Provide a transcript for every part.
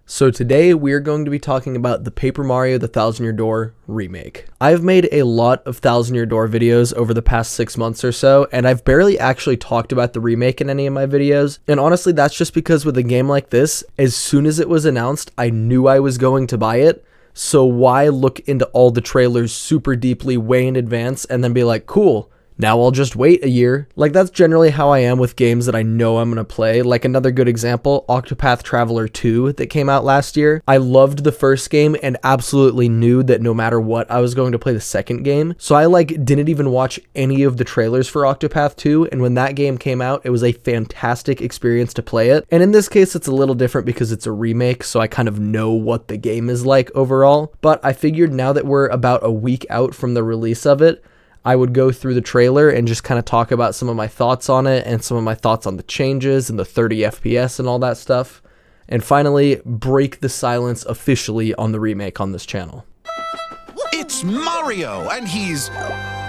So today we are going to be talking about the Paper Mario The Thousand Year Door remake. I've made a lot of Thousand Year Door videos over the past 6 months or so, and I've barely actually talked about the remake in any of my videos. And honestly, that's just because with a game like this, as soon as it was announced, I knew I was going to buy it. So why look into all the trailers super deeply way in advance and then be like, cool, now I'll just wait a year. Like, that's generally how I am with games that I know I'm going to play. Like, another good example, Octopath Traveler 2 that came out last year. I loved the first game and absolutely knew that no matter what, I was going to play the second game. So I didn't even watch any of the trailers for Octopath 2. And when that game came out, it was a fantastic experience to play it. And in this case, it's a little different because it's a remake. So I kind of know what the game is like overall. But I figured now that we're about a week out from the release of it, I would go through the trailer and just kind of talk about some of my thoughts on it and some of my thoughts on the changes and the 30 FPS and all that stuff. And finally, break the silence officially on the remake on this channel. It's Mario, and he's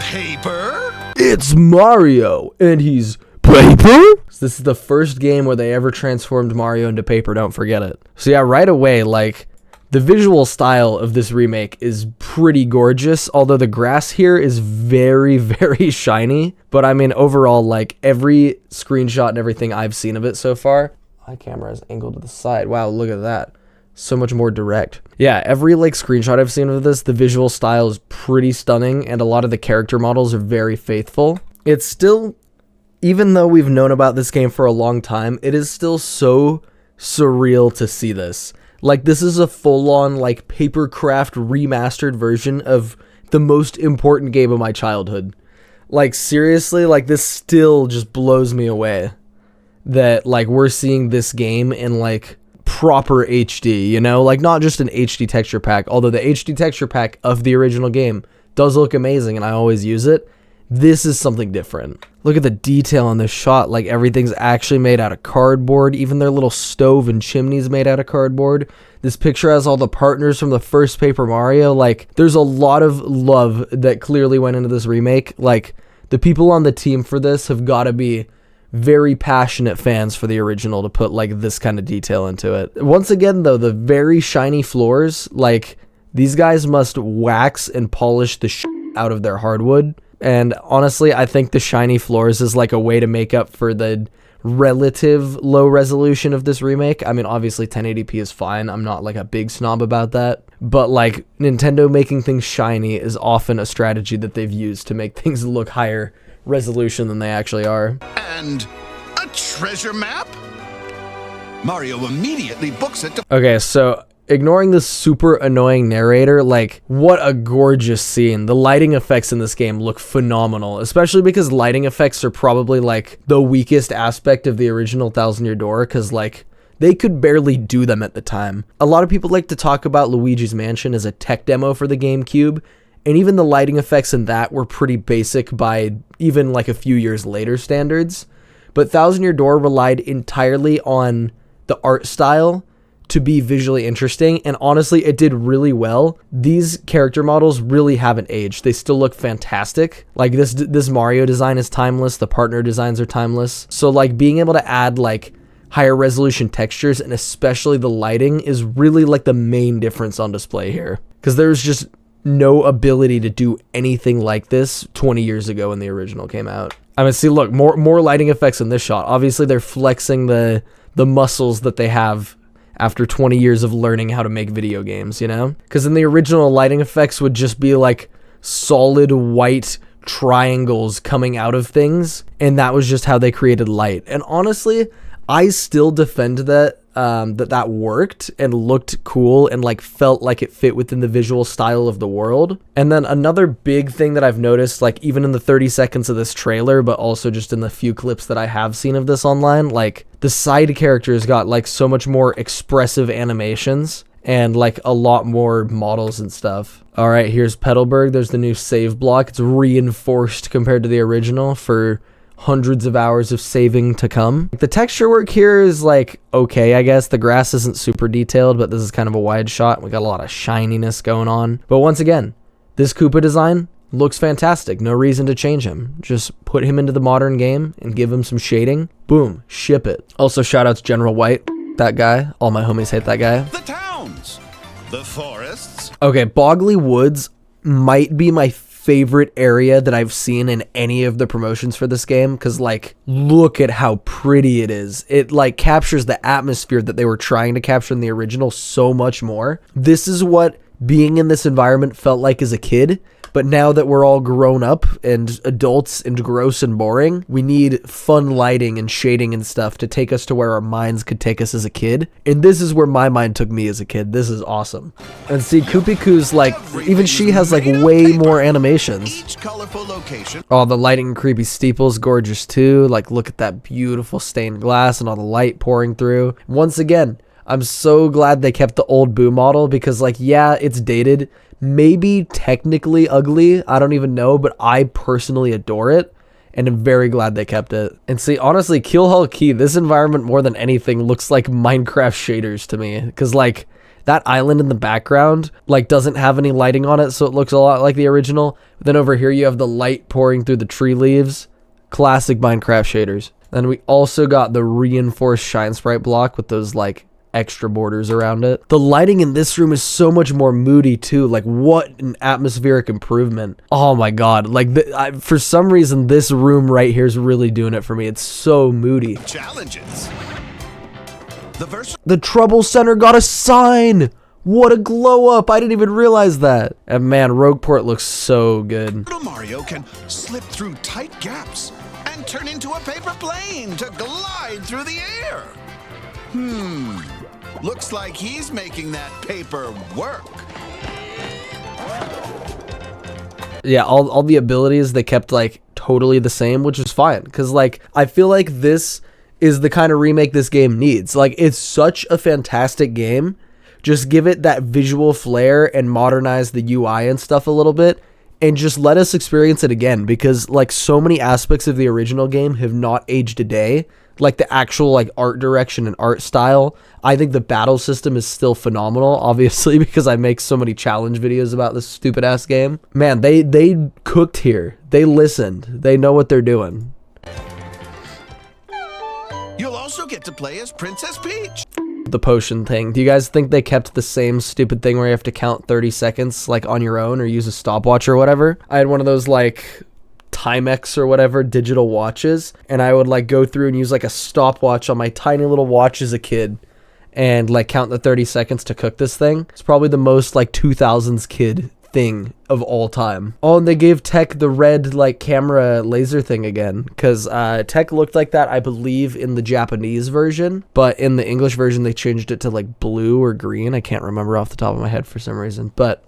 paper? It's Mario, and he's paper? So this is the first game where they ever transformed Mario into paper, don't forget it. So yeah, right away, the visual style of this remake is pretty gorgeous, although the grass here is very, very shiny. But I mean, overall, every screenshot and everything I've seen of it so far, my camera is angled to the side. Wow, look at that. So much more direct. Yeah, every screenshot I've seen of this, the visual style is pretty stunning, and a lot of the character models are very faithful. It's still, even though we've known about this game for a long time, it is still so surreal to see this. This is a full-on, papercraft remastered version of the most important game of my childhood. Seriously, this still just blows me away that, we're seeing this game in, proper HD, you know? Not just an HD texture pack, although the HD texture pack of the original game does look amazing, and I always use it. This is something different. Look at the detail on this shot. Everything's actually made out of cardboard. Even their little stove and chimneys made out of cardboard. This picture has all the partners from the first Paper Mario. There's a lot of love that clearly went into this remake. The people on the team for this have got to be very passionate fans for the original to put this kind of detail into it. Once again, though, the very shiny floors, these guys must wax and polish the shit out of their hardwood. And honestly, I think the shiny floors is a way to make up for the relative low resolution of this remake. I mean, obviously 1080p is fine. I'm not a big snob about that. But Nintendo making things shiny is often a strategy that they've used to make things look higher resolution than they actually are. And a treasure map? Mario immediately books it to... Okay, so ignoring the super annoying narrator, what a gorgeous scene. The lighting effects in this game look phenomenal, especially because lighting effects are probably the weakest aspect of the original Thousand Year Door, because they could barely do them at the time. A lot of people like to talk about Luigi's Mansion as a tech demo for the GameCube, and even the lighting effects in that were pretty basic by even a few years later standards. But Thousand Year Door relied entirely on the art style to be visually interesting, and honestly, it did really well. These character models really haven't aged. They still look fantastic. This Mario design is timeless. The partner designs are timeless. So being able to add higher resolution textures and especially the lighting is really the main difference on display here, because there's just no ability to do anything like this 20 years ago when the original came out. I mean, see, look, more lighting effects in this shot. Obviously, they're flexing the muscles that they have after 20 years of learning how to make video games, you know? Because in the original, lighting effects would just be solid white triangles coming out of things, and that was just how they created light. And honestly, I still defend that that worked and looked cool and felt like it fit within the visual style of the world. And then another big thing that I've noticed, even in the 30 seconds of this trailer, but also just in the few clips that I have seen of this online, the side characters got so much more expressive animations and a lot more models and stuff. All right, here's Petalburg. There's the new save block. It's reinforced compared to the original for hundreds of hours of saving to come. The texture work here is okay, I guess. The grass isn't super detailed, but this is kind of a wide shot. We got a lot of shininess going on. But once again, this Koopa design looks fantastic. No reason to change him. Just put him into the modern game and give him some shading. Boom, ship it. Also, shout out to General White. that guy. All my homies hate that guy. The towns, the forests. Okay, Bogley Woods might be my favorite area that I've seen in any of the promotions for this game, because like, look at how pretty it is. It like captures the atmosphere that they were trying to capture in the original so much more. This is what being in this environment felt like as a kid. But now that we're all grown up and adults and gross and boring, we need fun lighting and shading and stuff to take us to where our minds could take us as a kid. And this is where my mind took me as a kid. This is awesome. And see, Kupiku's like, even she has like way more animations. Each colorful location. Oh, the lighting and creepy steeple's gorgeous too. Like, look at that beautiful stained glass and all the light pouring through. Once again, I'm so glad they kept the old Boo model because like, yeah, it's dated. Maybe technically ugly, I don't even know, but I personally adore it and I'm very glad they kept it. And see, honestly, Keelhaul Key, this environment more than anything looks like Minecraft shaders to me, because like that island in the background like doesn't have any lighting on it, so it looks a lot like the original. But then over here you have the light pouring through the tree leaves. Classic Minecraft shaders. Then we also got the reinforced shine sprite block with those like extra borders around it. The lighting in this room is so much more moody too. Like, what an atmospheric improvement. Oh my god, like for some reason this room right here is really doing it for me. It's so moody. Challenges. The Trouble Center got a sign. What a glow up. I didn't even realize that. And man, Rogueport looks so good. Little Mario can slip through tight gaps and turn into a paper plane to glide through the air. Looks like he's making that paper work. Yeah, all the abilities they kept like totally the same, which is fine, because like I feel like this is the kind of remake this game needs. Like, it's such a fantastic game. Just give it that visual flair and modernize the UI and stuff a little bit, and just let us experience it again, because like so many aspects of the original game have not aged a day. Like the actual like art direction and art style. I think the battle system is still phenomenal, obviously, because I make so many challenge videos about this stupid ass game. Man, they cooked here. They listened. They know what they're doing. You'll also get to play as Princess Peach. The potion thing. Do you guys think they kept the same stupid thing where you have to count 30 seconds like on your own or use a stopwatch or whatever? I had one of those like Timex or whatever digital watches, and I would like go through and use like a stopwatch on my tiny little watch as a kid and like count the 30 seconds to cook this thing. It's probably the most like 2000s kid thing of all time. Oh, and they gave Tech the red like camera laser thing again, because Tech looked like that, I believe, in the Japanese version, but in the English version they changed it to like blue or green. I can't remember off the top of my head for some reason, but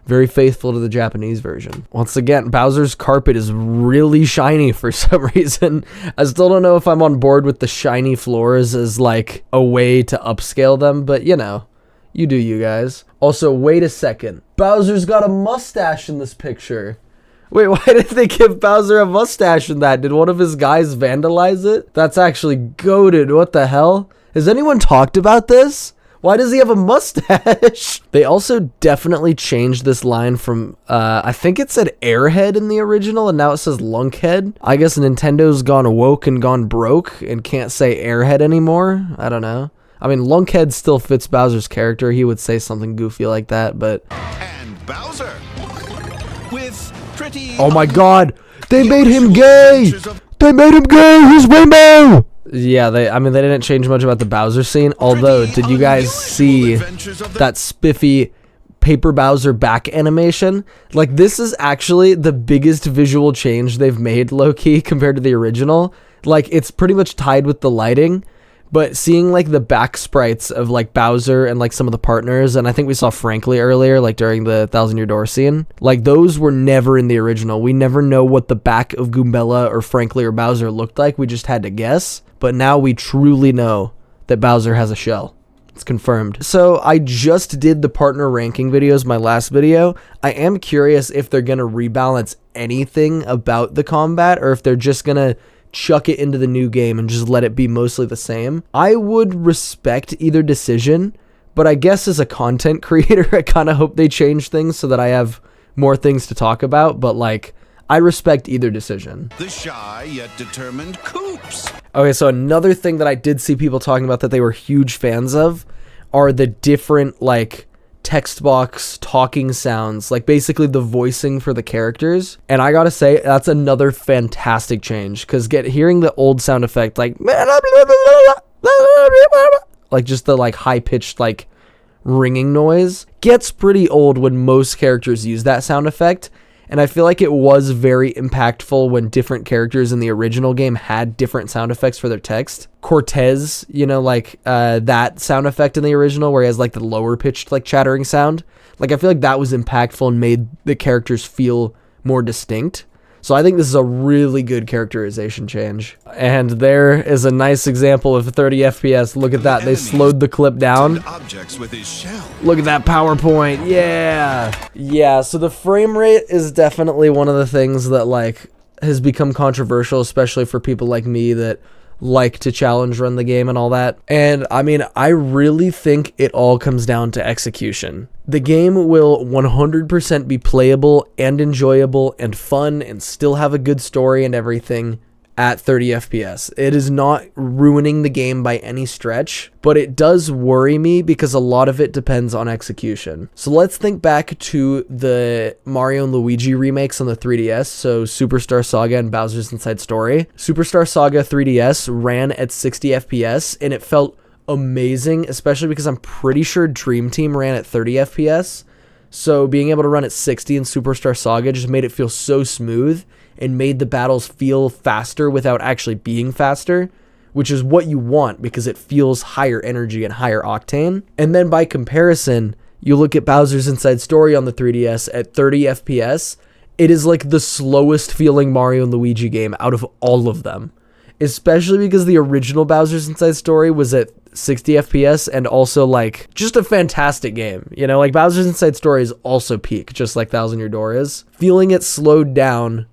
very faithful to the Japanese version. Once again, Bowser's carpet is really shiny for some reason. I still don't know if I'm on board with the shiny floors as like a way to upscale them, but you know, you do you guys. Also, wait a second. Bowser's got a mustache in this picture. Wait, why did they give Bowser a mustache in that? Did one of his guys vandalize it? That's actually goated. What the hell? Has anyone talked about this? Why does he have a mustache? They also definitely changed this line from, I think it said Airhead in the original, and now it says Lunkhead. I guess Nintendo's gone woke and gone broke and can't say Airhead anymore. I don't know. I mean, Lunkhead still fits Bowser's character. He would say something goofy like that, but... And Bowser with pretty... Oh my god! They made him gay! They made him gay! He's rainbow! Yeah, they didn't change much about the Bowser scene, although, did you guys see that spiffy Paper Bowser back animation? Like, this is actually the biggest visual change they've made, low-key, compared to the original. Like, it's pretty much tied with the lighting, but seeing, like, the back sprites of, like, Bowser and, like, some of the partners, and I think we saw Frankly earlier, like, during the Thousand Year Door scene, like, those were never in the original. We never know what the back of Goombella or Frankly or Bowser looked like. We just had to guess. But now we truly know that Bowser has a shell. It's confirmed. So I just did the partner ranking videos, my last video. I am curious if they're going to rebalance anything about the combat, or if they're just going to chuck it into the new game and just let it be mostly the same. I would respect either decision, but I guess as a content creator, I kind of hope they change things so that I have more things to talk about. But like, I respect either decision. The shy yet determined Koops. Okay, so another thing that I did see people talking about that they were huge fans of are the different, like, text box talking sounds, like basically the voicing for the characters. And I gotta say, that's another fantastic change, because hearing the old sound effect, like just the like high-pitched like ringing noise, gets pretty old when most characters use that sound effect. And I feel like it was very impactful when different characters in the original game had different sound effects for their text. Cortez, you know, like that sound effect in the original where he has like the lower pitched like chattering sound. Like I feel like that was impactful and made the characters feel more distinct. So I think this is a really good characterization change. And there is a nice example of 30 FPS. Look at that. They slowed the clip down. Objects with his shell. Look at that PowerPoint. Yeah. Yeah, so the frame rate is definitely one of the things that like has become controversial, especially for people like me that like to challenge run the game and all that. And I mean, I really think it all comes down to execution. The game will 100% be playable and enjoyable and fun and still have a good story and everything at 30 FPS. It is not ruining the game by any stretch, but it does worry me because a lot of it depends on execution. So let's think back to the Mario and Luigi remakes on the 3DS, so Superstar Saga and Bowser's Inside Story. Superstar Saga 3DS ran at 60 FPS and it felt amazing, especially because I'm pretty sure Dream Team ran at 30 FPS. So being able to run at 60 in Superstar Saga just made it feel so smooth and made the battles feel faster without actually being faster, which is what you want because it feels higher energy and higher octane. And then by comparison, you look at Bowser's Inside Story on the 3DS at 30 FPS, it is like the slowest feeling Mario and Luigi game out of all of them. Especially because the original Bowser's Inside Story was at 60 FPS and also like just a fantastic game. You know, like Bowser's Inside Story is also peak, just like Thousand Year Door is. Feeling it slowed down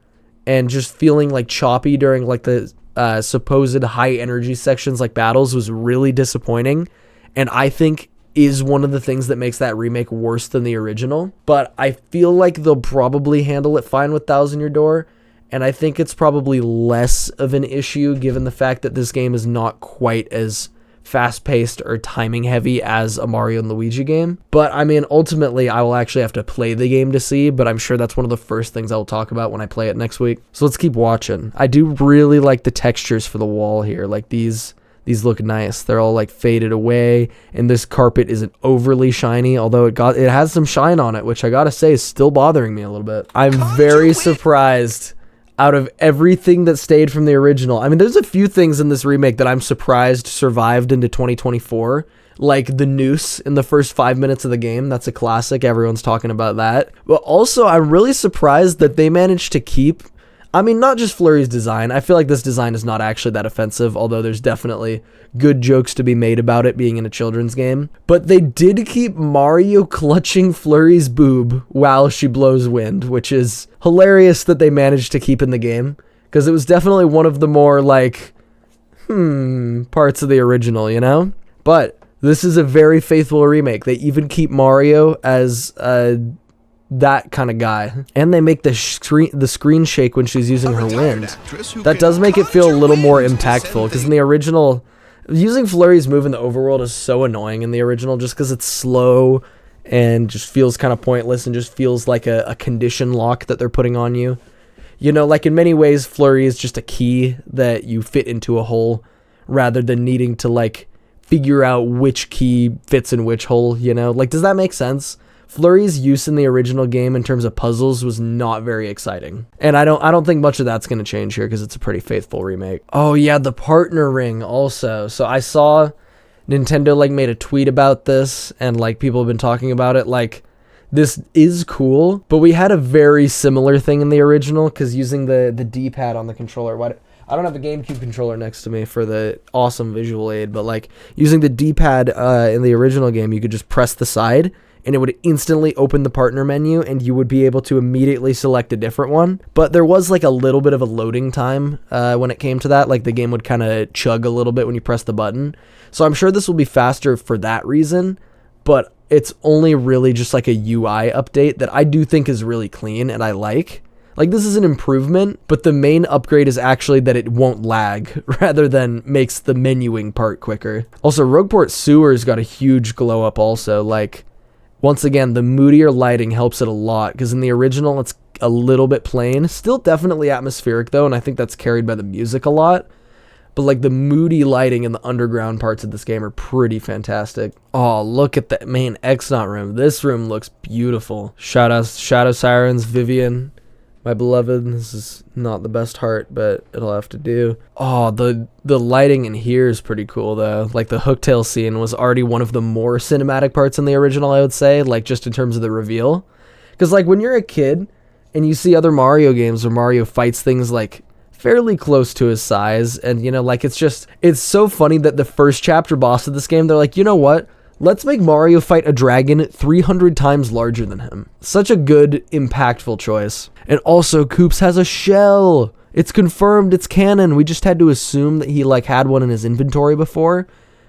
and just feeling like choppy during like the supposed high energy sections like battles was really disappointing. And I think is one of the things that makes that remake worse than the original. But I feel like they'll probably handle it fine with Thousand Year Door. And I think it's probably less of an issue given the fact that this game is not quite as fast-paced or timing-heavy as a Mario and Luigi game. But, I mean, ultimately, I will actually have to play the game to see, but I'm sure that's one of the first things I will talk about when I play it next week. So let's keep watching. I do really like the textures for the wall here. Like, these look nice. They're all, like, faded away, and this carpet isn't overly shiny, although it has some shine on it, which I gotta say is still bothering me a little bit. I'm very surprised out of everything that stayed from the original. I mean, there's a few things in this remake that I'm surprised survived into 2024, like the noose in the first 5 minutes of the game. That's a classic. Everyone's talking about that. But also, I'm really surprised that they managed to keep, I mean, not just Flurry's design. I feel like this design is not actually that offensive, although there's definitely good jokes to be made about it being in a children's game. But they did keep Mario clutching Flurry's boob while she blows wind, which is hilarious that they managed to keep in the game, because it was definitely one of the more, like, parts of the original, you know? But this is a very faithful remake. They even keep Mario as that kind of guy, and they make the screen shake when she's using her wind. That does make it feel a little more impactful, because in the original, using Flurry's move in the overworld is so annoying in the original just because it's slow and just feels kind of pointless and just feels like a condition lock that they're putting on you. You know, like in many ways, Flurry is just a key that you fit into a hole rather than needing to like figure out which key fits in which hole, you know? Like, does that make sense? Flurry's use in the original game in terms of puzzles was not very exciting. And I don't think much of that's going to change here because it's a pretty faithful remake. Oh yeah, the partner ring also. So I saw Nintendo like made a tweet about this and like people have been talking about it. Like, this is cool, but we had a very similar thing in the original because using the D-pad on the controller, I don't have a GameCube controller next to me for the awesome visual aid, but like using the D-pad in the original game, you could just press the side and it would instantly open the partner menu and you would be able to immediately select a different one. But there was like a little bit of a loading time when it came to that. Like the game would kind of chug a little bit when you press the button. So I'm sure this will be faster for that reason, but it's only really just like a UI update that I do think is really clean and I like. Like, this is an improvement, but the main upgrade is actually that it won't lag, rather than makes the menuing part quicker. Also, Rogueport Sewers got a huge glow up also. Like, once again, the moodier lighting helps it a lot, because in the original, it's a little bit plain. Still definitely atmospheric, though, and I think that's carried by the music a lot. But, like, the moody lighting in the underground parts of this game are pretty fantastic. Oh, look at the main X-Naut room. This room looks beautiful. Shadow Sirens, Vivian, my beloved. This is not the best heart, but it'll have to do. Oh, the lighting in here is pretty cool, though. Like, the hooktail scene was already one of the more cinematic parts in the original, I would say, like, just in terms of the reveal. Because, like, when you're a kid and you see other Mario games where Mario fights things, like, fairly close to his size, and, you know, like, it's so funny that the first chapter boss of this game, they're like, you know what? Let's make Mario fight a dragon 300 times larger than him. Such a good, impactful choice. And also, Koops has a shell. It's confirmed, it's canon. We just had to assume that he, like, had one in his inventory before.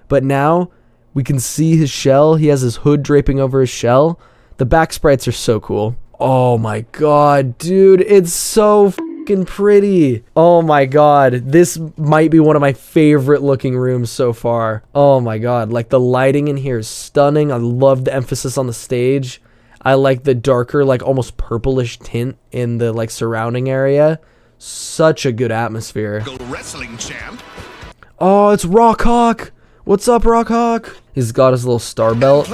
But now, we can see his shell. He has his hood draping over his shell. The back sprites are so cool. Oh my god, dude, it's so fucking pretty. Oh my god, this might be one of my favorite looking rooms so far. Oh my god, like, the lighting in here is stunning. I love the emphasis on the stage. I like the darker, like, almost purplish tint in the, like, surrounding area. Such a good atmosphere. Wrestling champ. Oh, it's Rockhawk. What's up, Rockhawk? He's got his little star belt.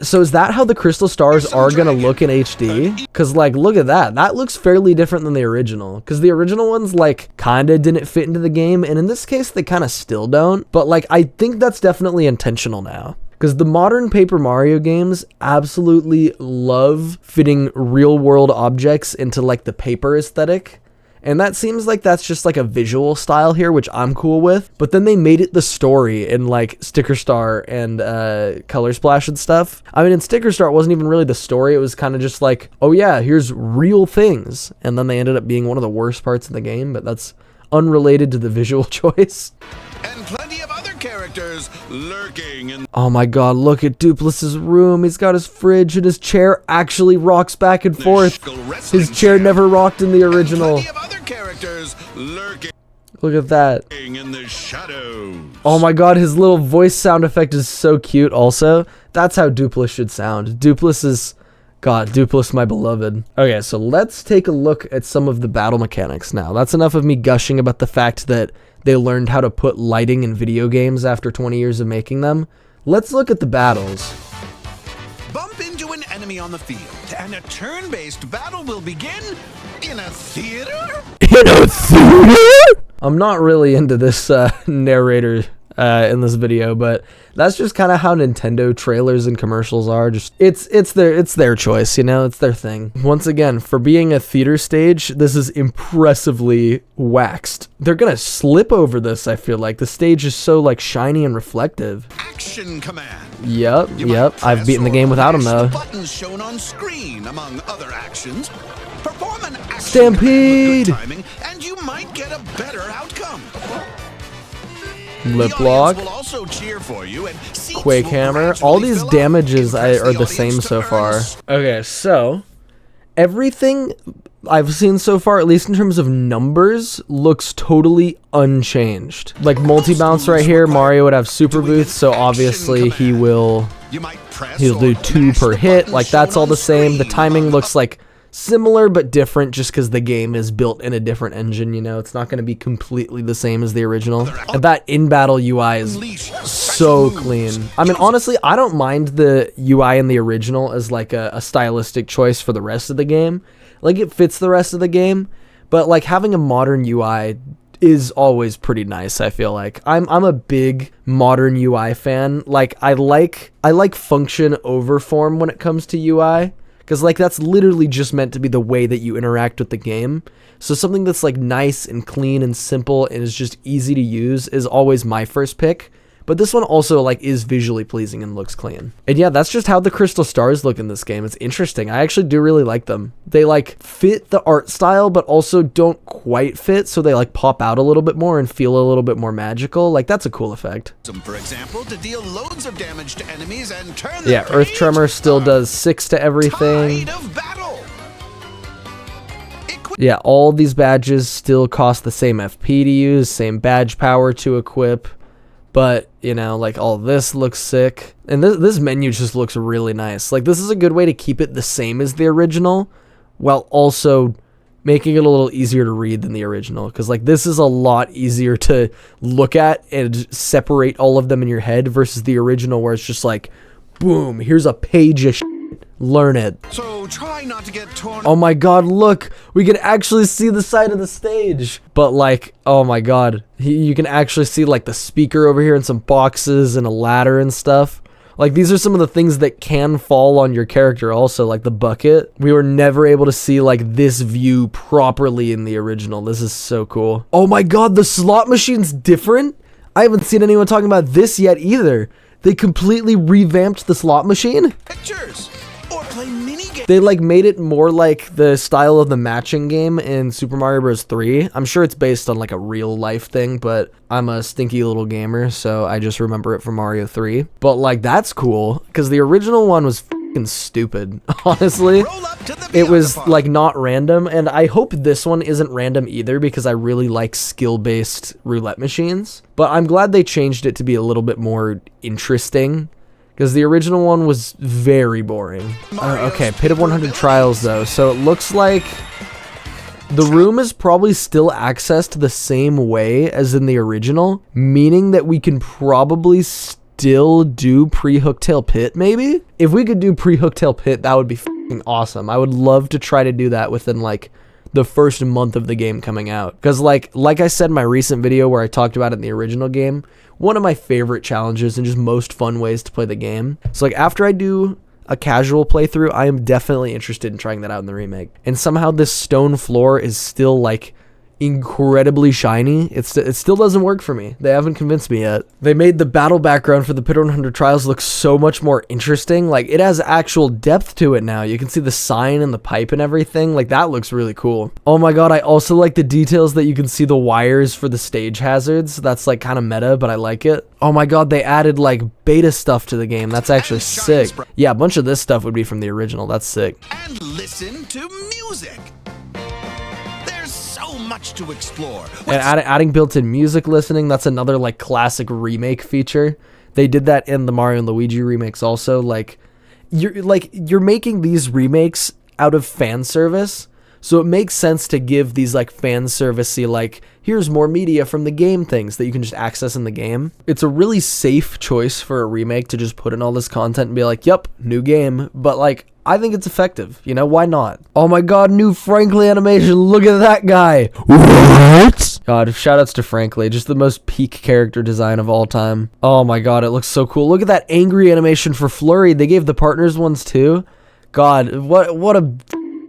So is that how the crystal stars are gonna look in HD? Because, like, look at that. That looks fairly different than the original. Because the original ones, like, kinda didn't fit into the game. And in this case, they kinda still don't. But, like, I think that's definitely intentional now. Because the modern Paper Mario games absolutely love fitting real-world objects into, like, the paper aesthetic. And that seems like that's just, like, a visual style here, which I'm cool with. But then they made it the story in, like, Sticker Star and Color Splash and stuff. I mean, in Sticker Star, it wasn't even really the story. It was kind of just like, oh yeah, here's real things. And then they ended up being one of the worst parts of the game, but that's unrelated to the visual choice. And plenty of other characters lurking in. Oh my god, look at Duplus's room. He's got his fridge and his chair actually rocks back and forth. His chair never rocked in the original. Plenty of other characters lurking Look at that. in the shadows. Oh my god, his little voice sound effect is so cute also. That's how Duplus should sound. Duplus is... God, Duplus, my beloved. Okay, so let's take a look at some of the battle mechanics now. That's enough of me gushing about the fact that they learned how to put lighting in video games after 20 years of making them. Let's look at the battles. Bump into an enemy on the field, and a turn-based battle will begin in a theater? In a theater? I'm not really into this narrator in this video, but that's just kind of how Nintendo trailers and commercials are. Just it's their choice, you know, it's their thing. Once again, for being a theater stage, this is impressively waxed. They're gonna slip over this, I feel like. The stage is so, like, shiny and reflective. Action command. Yep. I've beaten the game without them though. The buttons shown on screen, among other actions. Perform an action Stampede! command with good timing, and you might get a better outcome. Lip The lock. audience will also cheer for you, and seats Quake will Hammer. All gradually these fill up. damages Impress are the the same audience so to far. earn Okay, so everything I've seen so far, at least in terms of numbers, looks totally unchanged. Like multi-bounce right here, Mario would have super boots, so obviously he'll do 2 per hit. Like, that's all the same. The timing looks like similar but different just because the game is built in a different engine, you know. It's not going to be completely the same as the original. And that in-battle UI is so clean. I mean, honestly, I don't mind the UI in the original as, like, a stylistic choice for the rest of the game. Like, it fits the rest of the game, but, like, having a modern UI is always pretty nice, I feel like. I'm a big modern UI fan. Like, I like function over form when it comes to UI. Because, like, that's literally just meant to be the way that you interact with the game. So something that's, like, nice and clean and simple and is just easy to use is always my first pick. But this one also, like, is visually pleasing and looks clean. And yeah, that's just how the crystal stars look in this game. It's interesting. I actually do really like them. They, like, fit the art style, but also don't quite fit. So they, like, pop out a little bit more and feel a little bit more magical. Like, that's a cool effect. For example, to deal loads of damage to enemies and turn the Yeah, Earth Tremor still does 6 to everything. tide of battle. Yeah, all these badges still cost the same FP to use, same badge power to equip. But, you know, like, all this looks sick. And this menu just looks really nice. Like, this is a good way to keep it the same as the original, while also making it a little easier to read than the original. Because, like, this is a lot easier to look at and separate all of them in your head versus the original, where it's just like, boom, here's a page of shit. Learn it. So try not to get torn. Oh my god, look, we can actually see the side of the stage. But like, oh my god, you can actually see like the speaker over here and some boxes and a ladder and stuff. Like, these are some of the things that can fall on your character also, like the bucket. We were never able to see like this view properly in the original. This is so cool. Oh my god, the slot machine's different? I haven't seen anyone talking about this yet either. They completely revamped the slot machine. Pictures or play mini games. They like made it more like the style of the matching game in Super Mario Bros. 3. I'm sure it's based on like a real life thing, but I'm a stinky little gamer, so I just remember it from Mario 3. But like, that's cool, because the original one was fucking stupid, honestly. Roll up to the It was park. like not random, and I hope this one isn't random either, because I really like skill-based roulette machines. But I'm glad they changed it to be a little bit more interesting, because the original one was very boring. Okay, Pit of 100 Trials though, so it looks like the room is probably still accessed the same way as in the original, meaning that we can probably still do pre-Hooktail Pit, maybe? If we could do pre-Hooktail Pit, that would be f***ing awesome. I would love to try to do that within like the first month of the game coming out. Because like I said in my recent video where I talked about it in the original game, one of my favorite challenges and just most fun ways to play the game. So like, after I do a casual playthrough, I am definitely interested in trying that out in the remake. And somehow this stone floor is still like incredibly shiny. It still doesn't work for me. They haven't convinced me yet. They made the battle background for the Pit 100 Trials look so much more interesting. Like, it has actual depth to it now. You can see the sign and the pipe and everything. Like, that looks really cool. Oh my god, I also like the details that you can see the wires for the stage hazards. That's like kind of meta, but I like it. Oh my god, they added like beta stuff to the game. That's actually sick. Yeah, a bunch of this stuff would be from the original. That's sick. And listen to music. So much to explore. And adding built-in music listening, that's another like classic remake feature. They did that in the Mario and Luigi remakes also. Like, you're making these remakes out of fan service, so it makes sense to give these like fan servicey, like, here's more media from the game things that you can just access in the game. It's a really safe choice for a remake to just put in all this content and be like, yep, new game. But like, I think it's effective, you know, why not? Oh my god, new Frankly animation, look at that guy! What? God, shoutouts to Frankly, just the most peak character design of all time. Oh my god, it looks so cool. Look at that angry animation for Flurry, they gave the partners ones too. God, what a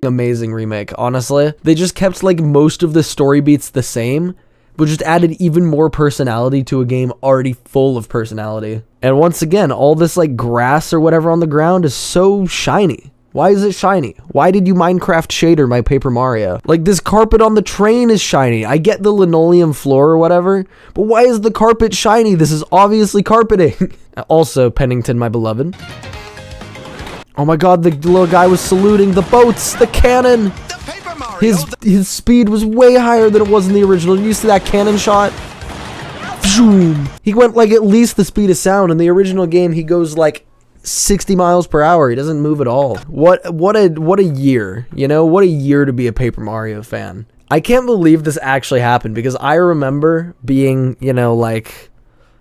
amazing remake, honestly. They just kept like most of the story beats the same, but just added even more personality to a game already full of personality. And once again, all this like grass or whatever on the ground is so shiny. Why is it shiny? Why did you Minecraft shader my Paper Mario? Like, this carpet on the train is shiny. I get the linoleum floor or whatever, but why is the carpet shiny? This is obviously carpeting. Also, Pennington, my beloved. Oh my god, the little guy was saluting the boats, the cannon. The Paper Mario. His speed was way higher than it was in the original. Did you see that cannon shot? Zoom. He went like at least the speed of sound. In the original game, he goes like 60 miles per hour. He doesn't move at all. What a year, you know? What a year to be a Paper Mario fan. I can't believe this actually happened, because I remember being, you know, like,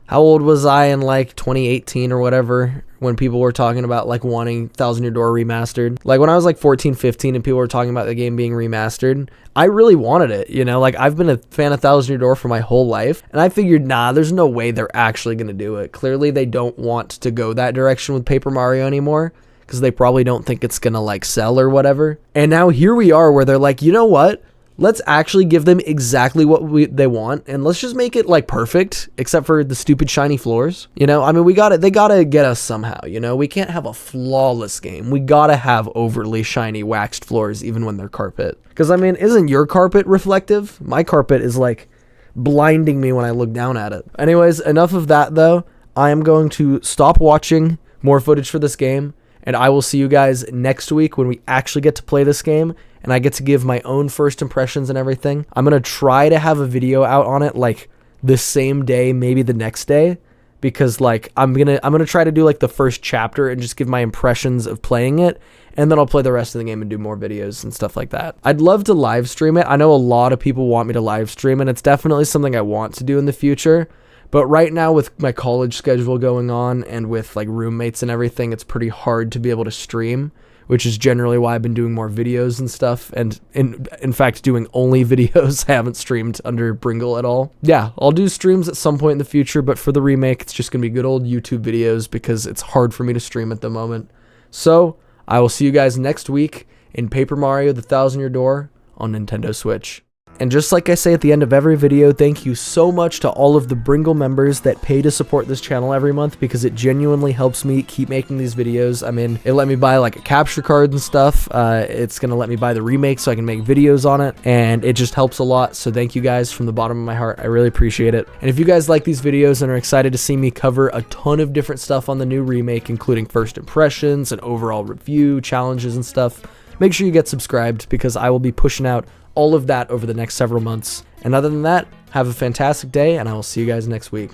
how old was I in like 2018 or whatever, when people were talking about like wanting Thousand Year Door remastered? Like, when I was like 14, 15 and people were talking about the game being remastered, I really wanted it, you know? Like, I've been a fan of Thousand Year Door for my whole life, and I figured, nah, there's no way they're actually gonna do it. Clearly they don't want to go that direction with Paper Mario anymore, because they probably don't think it's gonna like sell or whatever. And now here we are, where they're like, you know what? Let's actually give them exactly what they want, and let's just make it like perfect, except for the stupid shiny floors. You know, I mean, they gotta get us somehow, you know? We can't have a flawless game. We gotta have overly shiny waxed floors, even when they're carpet. Because, I mean, isn't your carpet reflective? My carpet is like blinding me when I look down at it. Anyways, enough of that though. I am going to stop watching more footage for this game And I will see you guys next week when we actually get to play this game and I get to give my own first impressions and everything. I'm going to try to have a video out on it like the same day, maybe the next day, because like I'm going to try to do like the first chapter and just give my impressions of playing it, and then I'll play the rest of the game and do more videos and stuff like that. I'd love to live stream it. I know a lot of people want me to live stream, and it's definitely something I want to do in the future. But right now with my college schedule going on and with like roommates and everything, it's pretty hard to be able to stream, which is generally why I've been doing more videos and stuff. And in fact, doing only videos. I haven't streamed under Bringle at all. Yeah, I'll do streams at some point in the future, but for the remake, it's just going to be good old YouTube videos because it's hard for me to stream at the moment. So I will see you guys next week in Paper Mario: The Thousand Year Door on Nintendo Switch. And just like I say at the end of every video, thank you so much to all of the Bringle members that pay to support this channel every month, because it genuinely helps me keep making these videos. I mean, it let me buy like a capture card and stuff. It's going to let me buy the remake so I can make videos on it, and it just helps a lot. So thank you guys from the bottom of my heart. I really appreciate it. And if you guys like these videos and are excited to see me cover a ton of different stuff on the new remake, including first impressions and overall review, challenges and stuff, make sure you get subscribed, because I will be pushing out all of that over the next several months. And other than that, have a fantastic day, and I will see you guys next week.